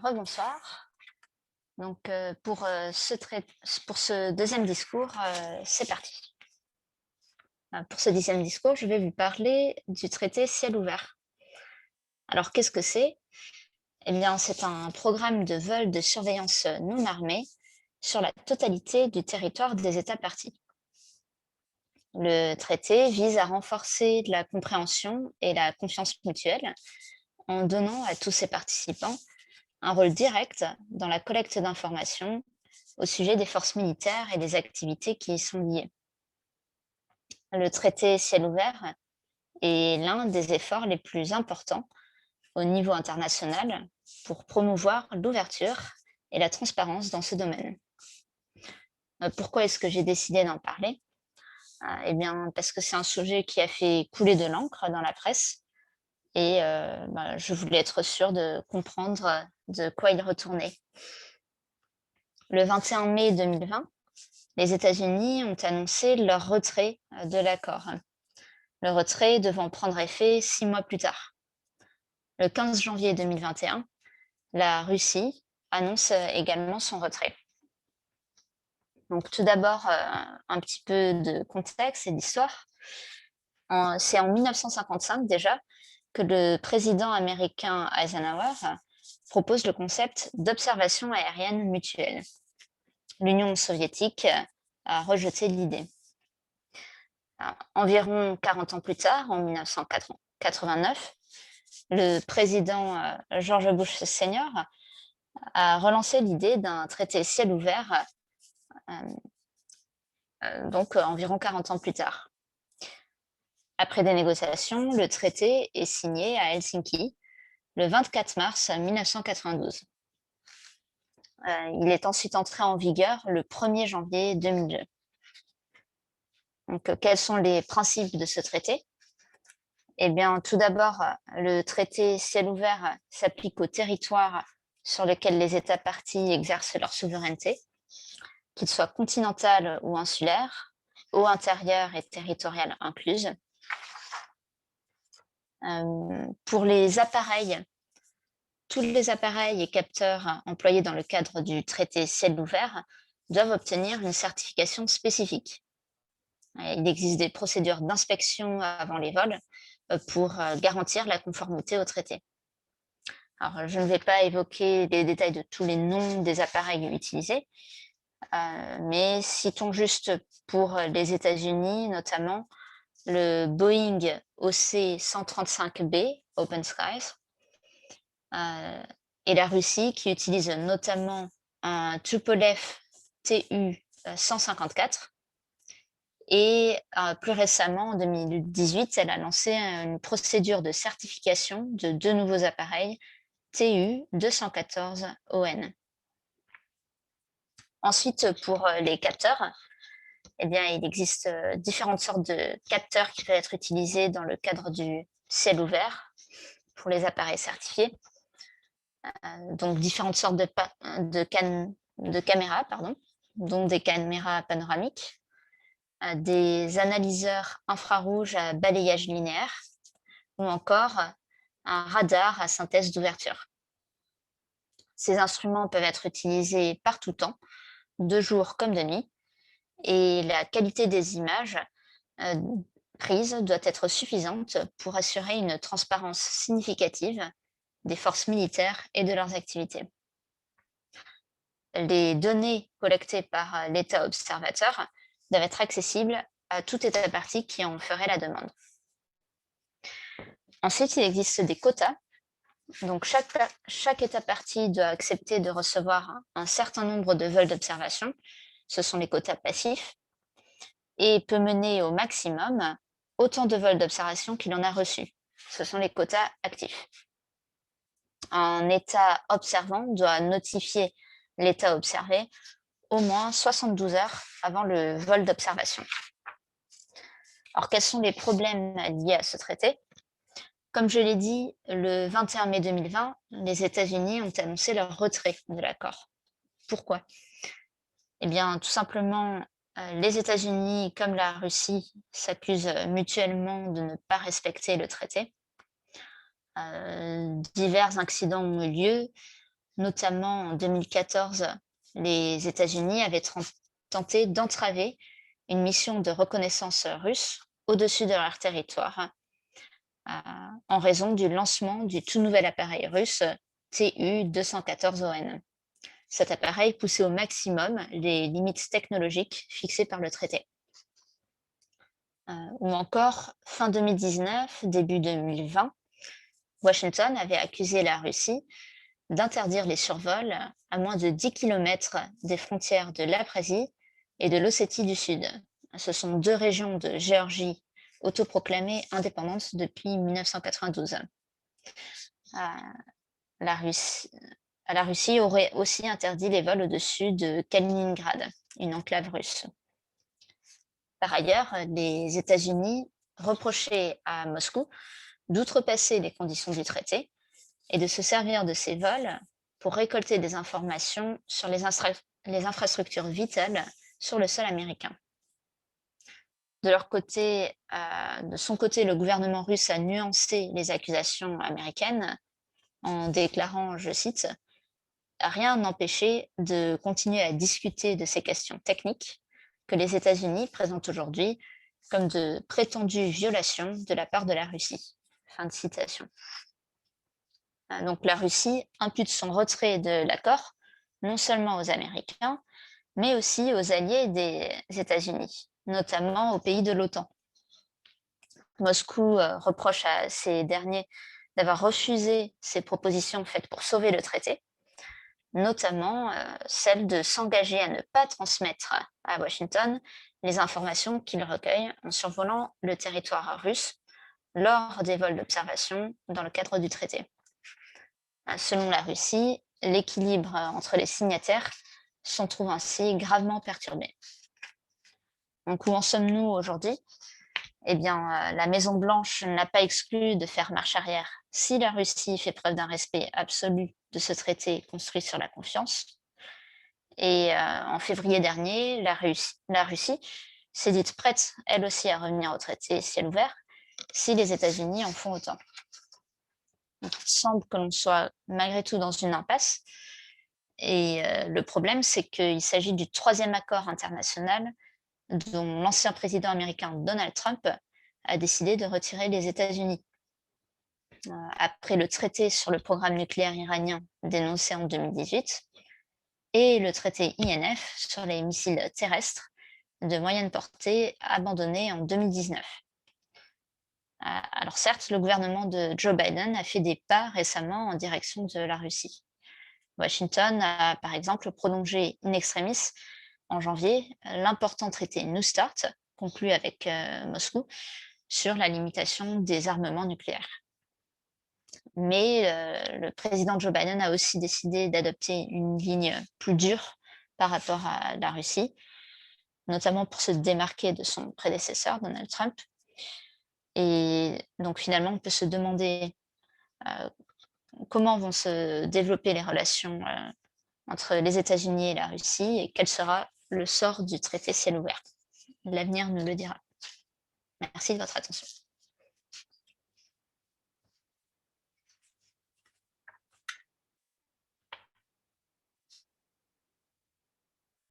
Rebonsoir. Donc, pour ce deuxième discours, c'est parti. Pour ce deuxième discours, je vais vous parler du traité Ciel ouvert. Alors, qu'est-ce que c'est? Eh bien, c'est un programme de vol de surveillance non armée sur la totalité du territoire des États parties. Le traité vise à renforcer la compréhension et la confiance mutuelle en donnant à tous ses participants un rôle direct dans la collecte d'informations au sujet des forces militaires et des activités qui y sont liées. Le traité Ciel ouvert est l'un des efforts les plus importants au niveau international pour promouvoir l'ouverture et la transparence dans ce domaine. Pourquoi est-ce que j'ai décidé d'en parler? Eh bien, parce que c'est un sujet qui a fait couler de l'encre dans la presse et je voulais être sûre de comprendre de quoi il retournait. Le 21 mai 2020, les États-Unis ont annoncé leur retrait de l'accord. Le retrait devant prendre effet 6 mois plus tard. Le 15 janvier 2021, la Russie annonce également son retrait. Donc tout d'abord, un petit peu de contexte et d'histoire. C'est en 1955 déjà que le président américain Eisenhower propose le concept d'observation aérienne mutuelle. L'Union soviétique a rejeté l'idée. Environ 40 ans plus tard, en 1989, le président George Bush Senior a relancé l'idée d'un traité ciel ouvert, donc environ 40 ans plus tard. Après des négociations, le traité est signé à Helsinki le 24 mars 1992. Il est ensuite entré en vigueur le 1er janvier 2002. Donc, quels sont les principes de ce traité? Eh bien, tout d'abord, le traité ciel ouvert s'applique au territoire sur lequel les États parties exercent leur souveraineté, qu'il soit continental ou insulaire, eau intérieure et territoriale incluses. Pour les appareils, tous les appareils et capteurs employés dans le cadre du traité ciel ouvert doivent obtenir une certification spécifique. Il existe des procédures d'inspection avant les vols pour garantir la conformité au traité. Alors, je ne vais pas évoquer les détails de tous les noms des appareils utilisés, mais citons juste pour les États-Unis notamment le Boeing OC-135B Open Skies et la Russie qui utilise notamment un Tupolev Tu-154 et plus récemment en 2018 elle a lancé une procédure de certification de 2 nouveaux appareils Tu-214ON. Ensuite, pour les capteurs, eh bien, il existe différentes sortes de capteurs qui peuvent être utilisés dans le cadre du ciel ouvert pour les appareils certifiés. Donc, différentes sortes de caméras, dont des caméras panoramiques, des analyseurs infrarouges à balayage linéaire ou encore un radar à synthèse d'ouverture. Ces instruments peuvent être utilisés par tout temps, de jour comme de nuit, et la qualité des images prises doit être suffisante pour assurer une transparence significative des forces militaires et de leurs activités. Les données collectées par l'État observateur doivent être accessibles à tout État partie qui en ferait la demande. Ensuite, il existe des quotas. Donc, chaque État partie doit accepter de recevoir un certain nombre de vols d'observation. Ce sont les quotas passifs et peut mener au maximum autant de vols d'observation qu'il en a reçus. Ce sont les quotas actifs. Un État observant doit notifier l'État observé au moins 72 heures avant le vol d'observation. Alors, quels sont les problèmes liés à ce traité? Comme je l'ai dit, le 21 mai 2020, les États-Unis ont annoncé leur retrait de l'accord. Pourquoi? Eh bien, tout simplement, les États-Unis comme la Russie s'accusent mutuellement de ne pas respecter le traité. Divers incidents ont eu lieu, Notamment en 2014, les États-Unis avaient tenté d'entraver une mission de reconnaissance russe au-dessus de leur territoire en raison du lancement du tout nouvel appareil russe TU-214-ON. Cet appareil poussait au maximum les limites technologiques fixées par le traité. Ou encore, fin 2019, début 2020, Washington avait accusé la Russie d'interdire les survols à moins de 10 km des frontières de l'Abkhazie et de l'Ossétie du Sud. Ce sont deux régions de Géorgie autoproclamées indépendantes depuis 1992. La Russie aurait aussi interdit les vols au-dessus de Kaliningrad, une enclave russe. Par ailleurs, les États-Unis reprochaient à Moscou d'outrepasser les conditions du traité et de se servir de ces vols pour récolter des informations sur les infrastructures vitales sur le sol américain. De son côté, le gouvernement russe a nuancé les accusations américaines en déclarant, je cite, « Rien n'empêchait de continuer à discuter de ces questions techniques que les États-Unis présentent aujourd'hui comme de prétendues violations de la part de la Russie. » Fin de citation. Donc la Russie impute son retrait de l'accord non seulement aux Américains, mais aussi aux alliés des États-Unis, notamment aux pays de l'OTAN. Moscou reproche à ces derniers d'avoir refusé ces propositions faites pour sauver le traité, notamment celle de s'engager à ne pas transmettre à Washington les informations qu'il recueille en survolant le territoire russe lors des vols d'observation dans le cadre du traité. Selon la Russie, l'équilibre entre les signataires s'en trouve ainsi gravement perturbé. Donc, où en sommes-nous aujourd'hui ? Eh bien, la Maison-Blanche n'a pas exclu de faire marche arrière si la Russie fait preuve d'un respect absolu de ce traité construit sur la confiance. Et en février dernier, la Russie s'est dite prête, elle aussi, à revenir au traité ciel ouvert si les États-Unis en font autant. Donc, il semble que l'on soit malgré tout dans une impasse. Et le problème, c'est qu'il s'agit du troisième accord international dont l'ancien président américain Donald Trump a décidé de retirer les États-Unis. Après le traité sur le programme nucléaire iranien dénoncé en 2018 et le traité INF sur les missiles terrestres de moyenne portée abandonné en 2019. Alors certes, le gouvernement de Joe Biden a fait des pas récemment en direction de la Russie. Washington a par exemple prolongé in extremis en janvier l'important traité New START conclu avec Moscou sur la limitation des armements nucléaires. Mais le président Joe Biden a aussi décidé d'adopter une ligne plus dure par rapport à la Russie, notamment pour se démarquer de son prédécesseur, Donald Trump. Et donc finalement, on peut se demander comment vont se développer les relations entre les États-Unis et la Russie et quel sera le sort du traité ciel ouvert. L'avenir nous le dira. Merci de votre attention.